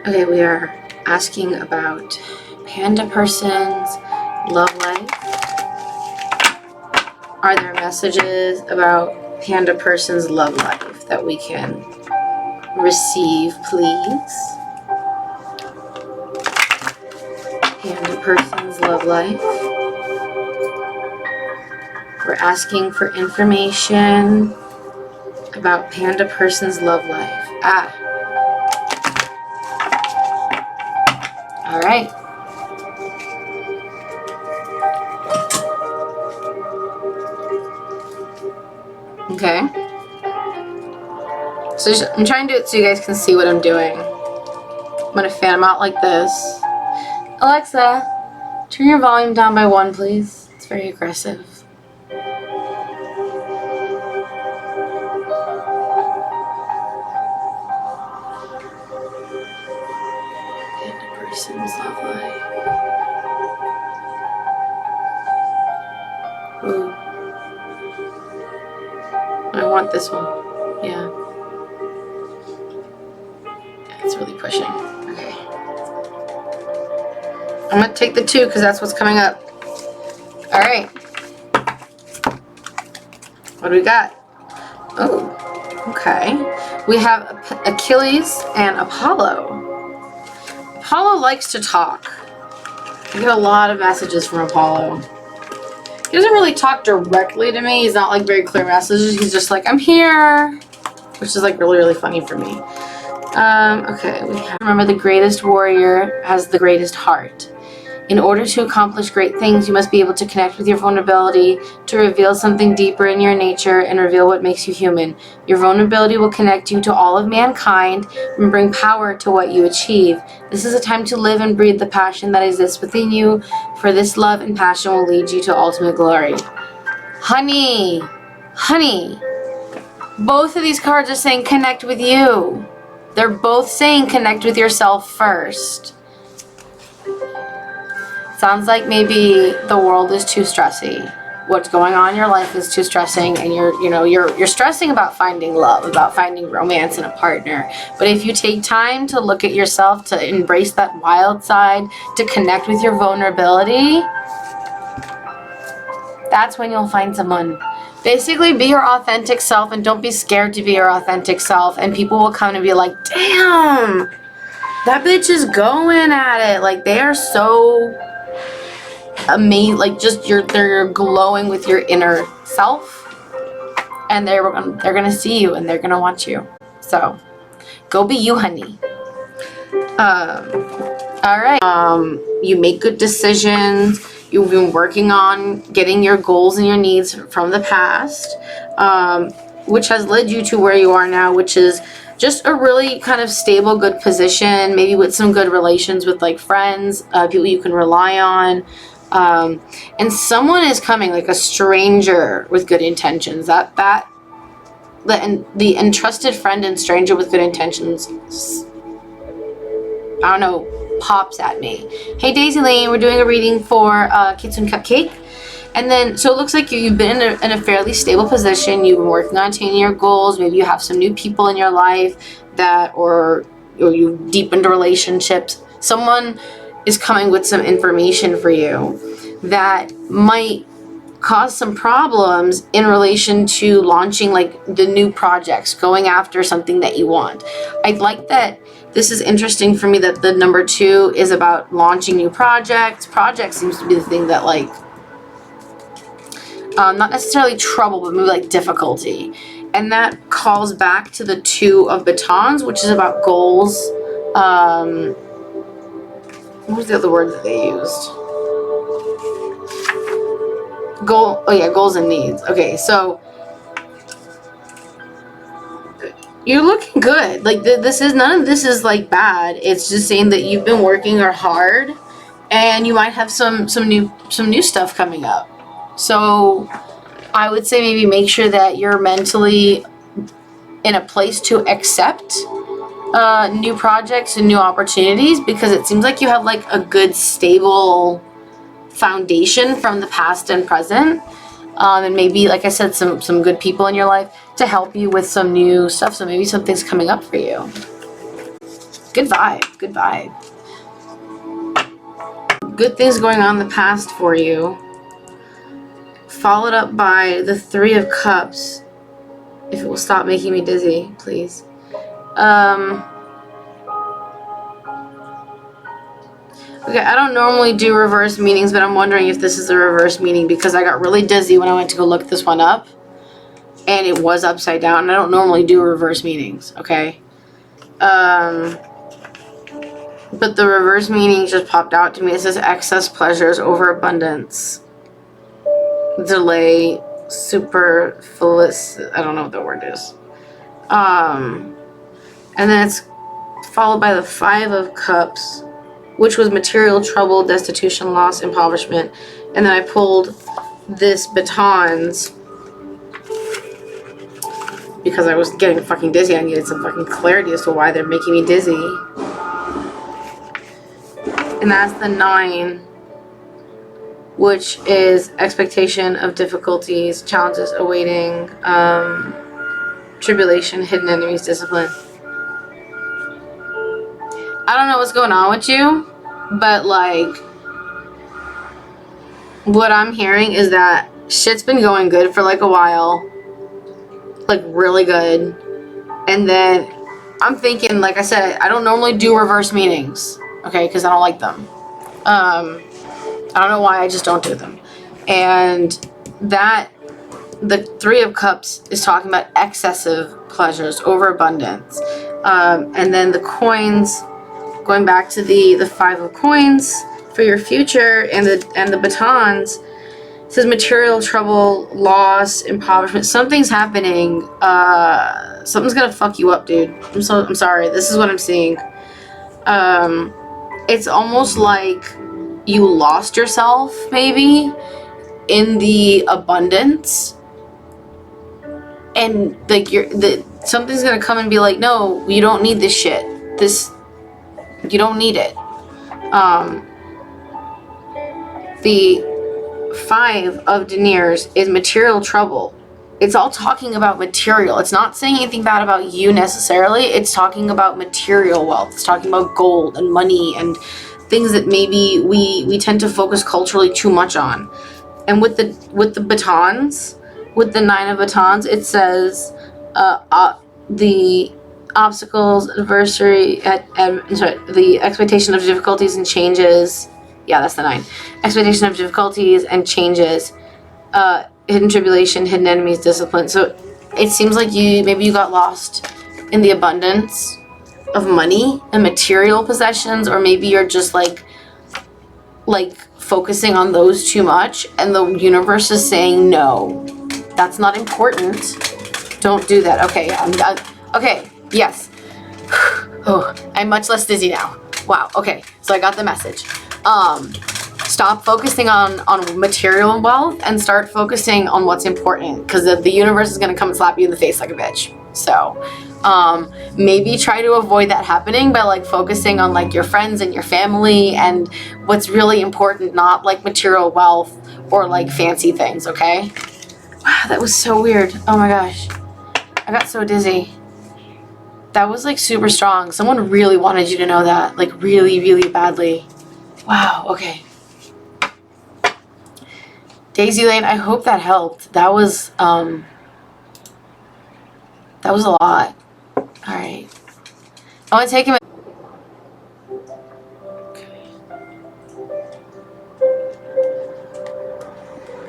Okay, we are asking about Panda person's love life. Are there messages about Panda person's love life that we can receive, please? Panda person's love life. We're asking for information about Panda person's love life. All right. Okay. So I'm trying to do it so you guys can see what I'm doing. I'm going to fan them out like this. Alexa, turn your volume down by 1, please. It's very aggressive. Panda person's love life. Ooh. I want this one. Yeah. It's really pushing. Okay. I'm going to take the 2 because that's what's coming up. All right. What do we got? Oh, okay. We have Achilles and Apollo. Apollo likes to talk. I get a lot of messages from Apollo. He doesn't really talk directly to me. He's not like very clear messages. He's just like, I'm here, which is like really, really funny for me. Okay, we have, remember, the greatest warrior has the greatest heart. In order to accomplish great things, you must be able to connect with your vulnerability, to reveal something deeper in your nature and reveal what makes you human. Your vulnerability will connect you to all of mankind and bring power to what you achieve. This is a time to live and breathe the passion that exists within you, for this love and passion will lead you to ultimate glory. Honey, both of these cards are saying connect with you. They're both saying connect with yourself first. Sounds like maybe the world is too stressy. What's going on in your life is too stressing, and you're stressing about finding love, about finding romance in a partner. But if you take time to look at yourself, to embrace that wild side, to connect with your vulnerability, that's when you'll find someone. Basically, be your authentic self and don't be scared to be your authentic self, and people will come and be like, damn, that bitch is going at it. Like, they are so amazing, like they're glowing with your inner self, and they're gonna see you and they're gonna want you. So go be you, honey. All right. You make good decisions. You've been working on getting your goals and your needs from the past, which has led you to where you are now, which is just a really kind of stable, good position, maybe with some good relations with like friends, people you can rely on. And someone is coming, like a stranger with good intentions. The entrusted friend and stranger with good intentions, I don't know, pops at me. Hey Daisy Lane, we're doing a reading for Kitsune Cupcake. And then, so it looks like you've been in a fairly stable position. You've been working on attaining your goals. Maybe you have some new people in your life or you deepened relationships. Someone is coming with some information for you that might cause some problems in relation to launching like the new projects, going after something that you want. I'd like that. This is interesting for me that the number 2 is about launching new projects. Project seems to be the thing that like, not necessarily trouble, but maybe like difficulty. And that calls back to the 2 of batons, which is about goals. What was the other word that they used? Goals and needs. Okay, so you're looking good. Like none of this is like bad. It's just saying that you've been working hard, and you might have some new stuff coming up. So I would say maybe make sure that you're mentally in a place to accept new projects and new opportunities, because it seems like you have like a good stable foundation from the past and present, and maybe, like I said, some good people in your life to help you with some new stuff. So maybe something's coming up for you. Good vibe. Good vibe. Good things going on in the past for you. Followed up by the 3 of Cups. If it will stop making me dizzy, please. Okay, I don't normally do reverse meanings, but I'm wondering if this is a reverse meaning because I got really dizzy when I went to go look this one up. And it was upside down. And I don't normally do reverse meanings, okay? But the reverse meaning just popped out to me. It says excess pleasures, overabundance, delay, superfluous. I don't know what the word is. And then it's followed by the 5 of Cups, which was material trouble, destitution, loss, impoverishment. And then I pulled this batons because I was getting fucking dizzy. I needed some fucking clarity as to why they're making me dizzy. And that's the 9, which is expectation of difficulties, challenges awaiting, tribulation, hidden enemies, discipline. I don't know what's going on with you, but like what I'm hearing is that shit's been going good for like a while, like really good. And then I'm thinking, like I said, I don't normally do reverse meanings, okay, because I don't like them. I don't know why, I just don't do them. And that the 3 of Cups is talking about excessive pleasures, overabundance. And then the coins, going back to the 5 of Coins for your future, and the batons, it says material trouble, loss, impoverishment. Something's happening. Something's gonna fuck you up, dude. I'm sorry. This is what I'm seeing. It's almost like you lost yourself, maybe, in the abundance, and like something's gonna come and be like, no, you don't need this shit. You don't need it. The 5 of deniers is material trouble. It's all talking about material. It's not saying anything bad about you necessarily. It's talking about material wealth. It's talking about gold and money and things that maybe we tend to focus culturally too much on. And with the batons, with the 9 of batons, it says the obstacles, adversary, the expectation of difficulties and changes. Yeah, that's the 9. Expectation of difficulties and changes, hidden tribulation, hidden enemies, discipline. So it seems like maybe you got lost in the abundance of money and material possessions, or maybe you're just like focusing on those too much, and the universe is saying, no, that's not important. Don't do that. Okay, I'm done. Okay, yes. Oh, I'm much less dizzy now. Wow, okay, so I got the message. Stop focusing on material wealth and start focusing on what's important, because the universe is going to come and slap you in the face like a bitch. So maybe try to avoid that happening by like focusing on like your friends and your family and what's really important, not like material wealth or like fancy things. Okay. Wow, that was so weird. Oh my gosh, I got so dizzy. That was like super strong. Someone really wanted you to know that, like really, really badly. Wow. Okay. Daisy Lane, I hope that helped. That was a lot. All right. I want to take him. Okay.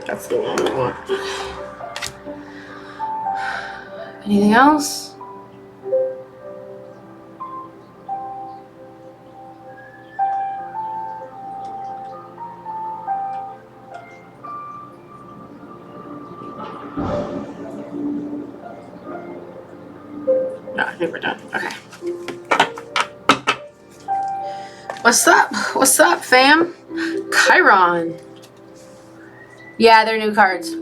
That's the one I want. Anything else? No, I think we're done. Okay. What's up? What's up, fam? Chiron. Yeah, they're new cards.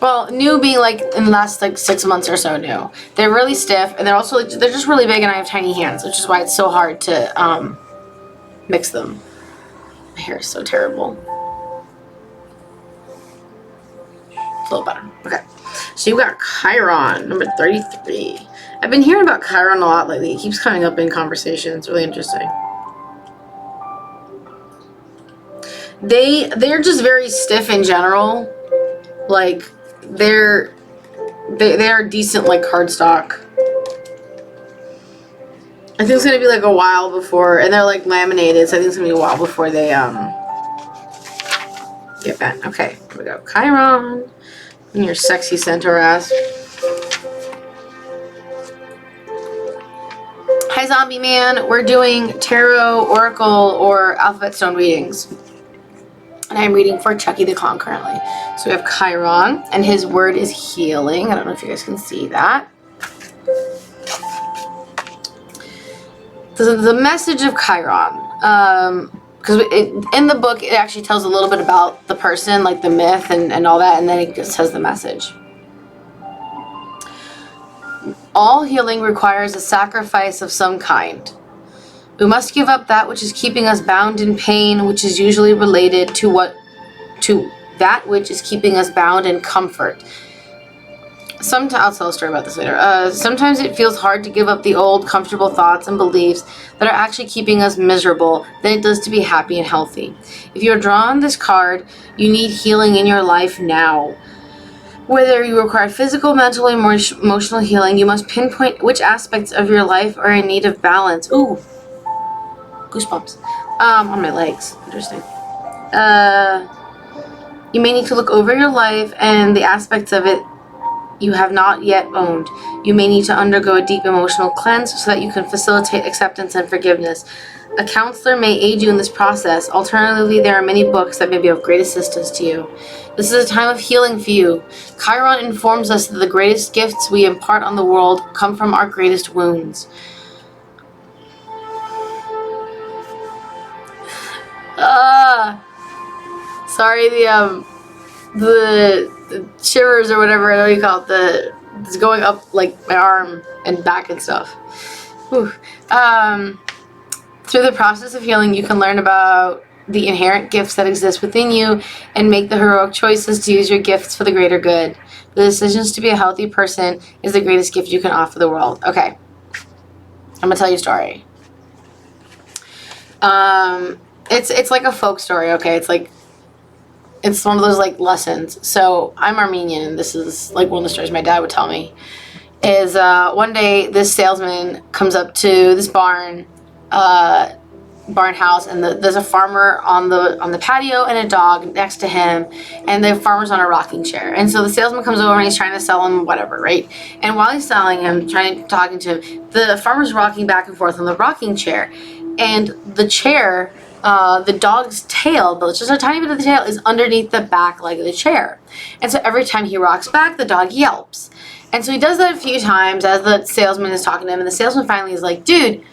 Well, new being like in the last like 6 months or so new. They're really stiff, and they're also like, they're just really big, and I have tiny hands, which is why it's so hard to mix them. My hair is so terrible. It's a little better. Okay. So you got Chiron, number 33. I've been hearing about Chiron a lot lately. It keeps coming up in conversation. It's really interesting. They're just very stiff in general. Like they are decent like cardstock. I think it's gonna be like a while before, and they're like laminated, so I think it's gonna be a while before they get bent. Okay, here we go. Chiron, and your sexy centaur ass. Hi, Zombie Man. We're doing tarot, oracle, or alphabet stone readings. And I'm reading for Chucky the Clown currently. So we have Chiron, and his word is healing. I don't know if you guys can see that. The message of Chiron, because in the book it actually tells a little bit about the person, like the myth and all that, and then it just says the message. All healing requires a sacrifice of some kind. We must give up that which is keeping us bound in pain, which is usually related to that which is keeping us bound in comfort. I'll tell a story about this later. Sometimes it feels hard to give up the old, comfortable thoughts and beliefs that are actually keeping us miserable than it does to be happy and healthy. If you're drawn this card, you need healing in your life now. Whether you require physical, mental, or emotional healing, you must pinpoint which aspects of your life are in need of balance. Ooh, goosebumps on my legs. Interesting. You may need to look over your life and the aspects of it you have not yet owned. You may need to undergo a deep emotional cleanse so that you can facilitate acceptance and forgiveness. A counselor may aid you in this process. Alternatively, there are many books that may be of great assistance to you. This is a time of healing for you. Chiron informs us that the greatest gifts we impart on the world come from our greatest wounds. Sorry, the shivers or whatever, I know you call it, it's going up like my arm and back and stuff. Whew. Through the process of healing, you can learn about the inherent gifts that exist within you and make the heroic choices to use your gifts for the greater good. The decisions to be a healthy person is the greatest gift you can offer the world. Okay. I'm gonna tell you a story. It's like a folk story, okay? It's one of those like lessons. So I'm Armenian, and this is like one of the stories my dad would tell me. Is one day this salesman comes up to this barn house, and there's a farmer on the patio and a dog next to him, and the farmer's on a rocking chair. And so the salesman comes over and he's trying to sell him whatever, right? And while he's selling him, talking to him, the farmer's rocking back and forth on the rocking chair, and the chair. The dog's tail, just a tiny bit of the tail, is underneath the back leg of the chair. And so every time he rocks back, the dog yelps. And so he does that a few times as the salesman is talking to him. And the salesman finally is like, dude,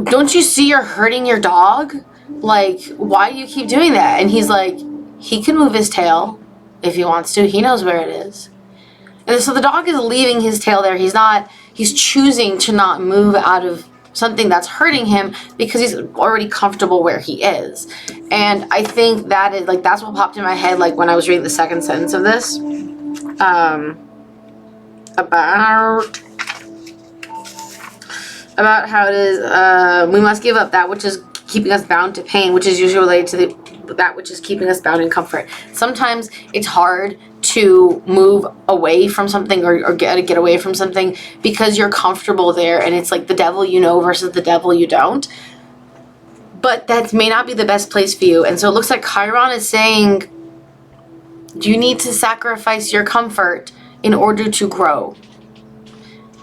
don't you see you're hurting your dog? Like, why do you keep doing that? And he's like, he can move his tail if he wants to. He knows where it is. And so the dog is leaving his tail there. He's choosing to not move out of something that's hurting him because he's already comfortable where he is. And I think that is like, that's what popped in my head like when I was reading the second sentence of this, about how it is we must give up that which is keeping us bound to pain, which is usually related to that which is keeping us bound in comfort. Sometimes it's hard to move away from something or get away from something because you're comfortable there, and it's like the devil you know versus the devil you don't. But that may not be the best place for you. And so it looks like Chiron is saying you need to sacrifice your comfort in order to grow.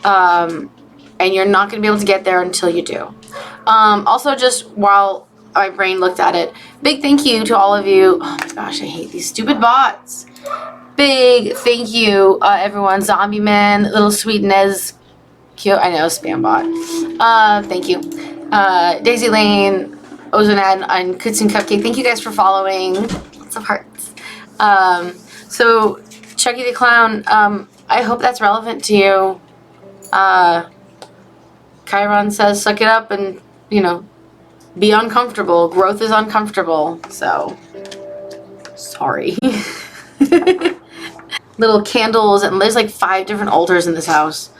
And you're not going to be able to get there until you do. Also, just while my brain looked at it, big thank you to all of you. Oh my gosh, I hate these stupid bots. Big thank you, everyone. Zombie Man, Little Sweet Nez, cute. I know, spam bot. Thank you. Daisy Lane, Ozonad, and Kutsun Cupcake. Thank you guys for following. Lots of hearts. So, Chucky the Clown, I hope that's relevant to you. Chiron says, suck it up and, be uncomfortable. Growth is uncomfortable. So, sorry. Little candles, and there's like 5 different altars in this house.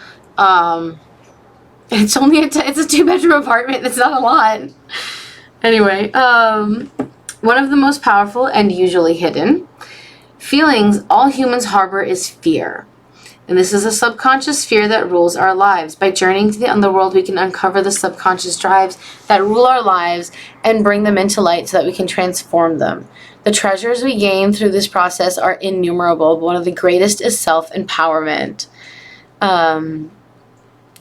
It's only it's a 2-bedroom apartment. It's not a lot. Anyway, one of the most powerful and usually hidden feelings all humans harbor is fear. And this is a subconscious fear that rules our lives. By journeying to the underworld, we can uncover the subconscious drives that rule our lives and bring them into light so that we can transform them. The treasures we gain through this process are innumerable, but one of the greatest is self-empowerment.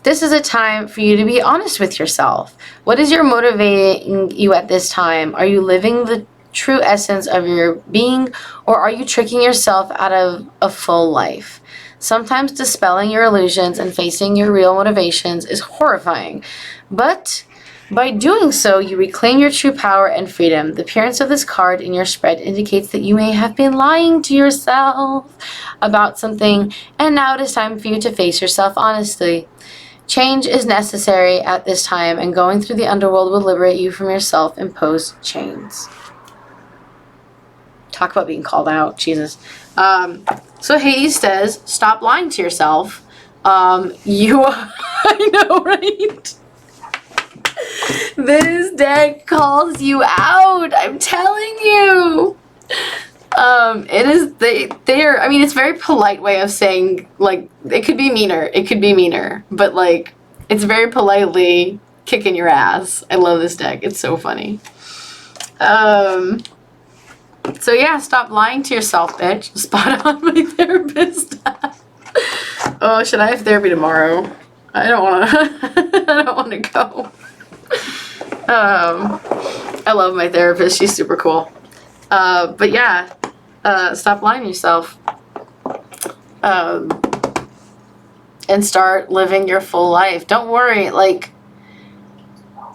This is a time for you to be honest with yourself. What is motivating you at this time? Are you living the true essence of your being, or are you tricking yourself out of a full life? Sometimes dispelling your illusions and facing your real motivations is horrifying, but by doing so, you reclaim your true power and freedom. The appearance of this card in your spread indicates that you may have been lying to yourself about something, and now it is time for you to face yourself honestly. Change is necessary at this time, and going through the underworld will liberate you from your self-imposed chains. Talk about being called out, Jesus. So Hades says, stop lying to yourself. I know, right? This deck calls you out. I'm telling you. It is, they are, I mean, it's a very polite way of saying, like, it could be meaner, but, like, it's very politely kicking your ass. I love this deck. It's so funny. So yeah, stop lying to yourself, bitch. Spot on, my therapist. Oh, should I have therapy tomorrow? I don't want to, I don't want to go. I love my therapist. She's super cool. But yeah, stop lying to yourself. And start living your full life. Don't worry, like,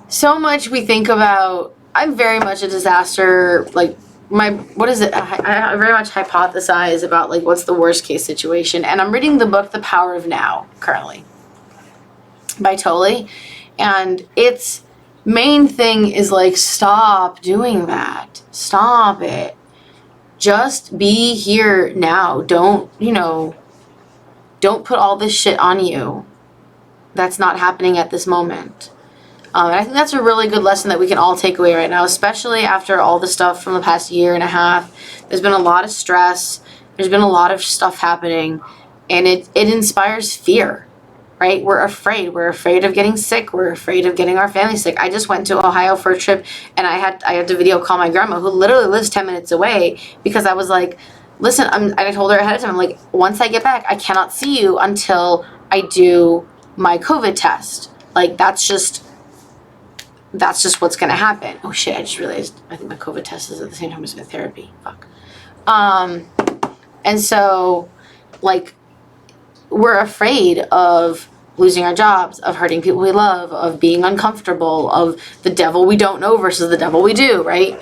so much we think about, I'm very much a disaster, like, what is it? I very much hypothesize about, like, what's the worst case situation. And I'm reading the book, The Power of Now, currently, by Tolle. And its main thing is, like, stop doing that. Stop it. Just be here now. Don't, don't put all this shit on you. That's not happening at this moment. And I think that's a really good lesson that we can all take away right now, especially after all the stuff from the past year and a half. There's been a lot of stress. There's been a lot of stuff happening, and it inspires fear, right? We're afraid. We're afraid of getting sick. We're afraid of getting our family sick. I just went to Ohio for a trip, and I had to video call my grandma, who literally lives 10 minutes away, because I was like, listen, I told her ahead of time, I'm like, once I get back, I cannot see you until I do my COVID test. Like, that's just what's going to happen. Oh shit, I just realized I think my COVID test is at the same time as my therapy. Fuck. And so, like, we're afraid of losing our jobs, of hurting people we love, of being uncomfortable, of the devil we don't know versus the devil we do, right?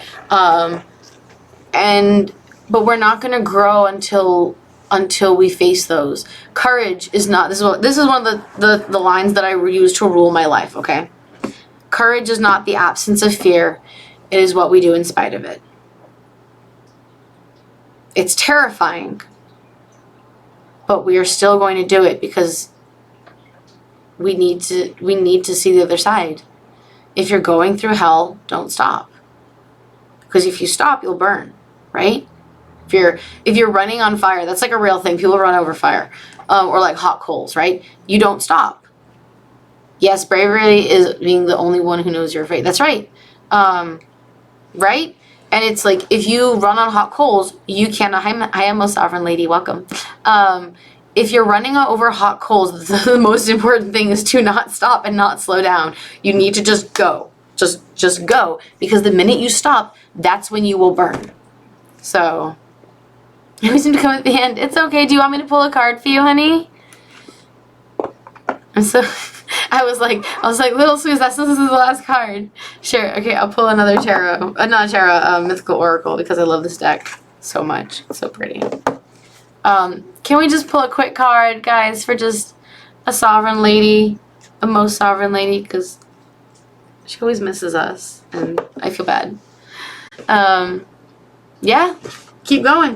But we're not going to grow until we face those. Courage is not, this is one of the lines that I use to rule my life, okay? Courage is not the absence of fear. It is what we do in spite of it. It's terrifying, but we are still going to do it because we need to see the other side. If you're going through hell, don't stop. Because if you stop, you'll burn, right? If you're running on fire, that's like a real thing. People run over fire, or like hot coals, right? You don't stop. Yes, bravery is being the only one who knows you're afraid. That's right. Right? And it's like, if you run on hot coals, you cannot, I am a sovereign lady, welcome. If you're running over hot coals, the most important thing is to not stop and not slow down. You need to just go. Just go. Because the minute you stop, that's when you will burn. So, we seem to come at the end. It's okay. Do you want me to pull a card for you, honey? I was like, little Suze, this is the last card. Sure, okay, I'll pull another tarot. Not tarot, mythical oracle, because I love this deck so much. It's so pretty. Can we just pull a quick card, guys, for just a sovereign lady, a most sovereign lady, because she always misses us, and I feel bad. Yeah, keep going.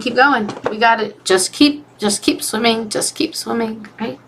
We got it. Just keep swimming, right?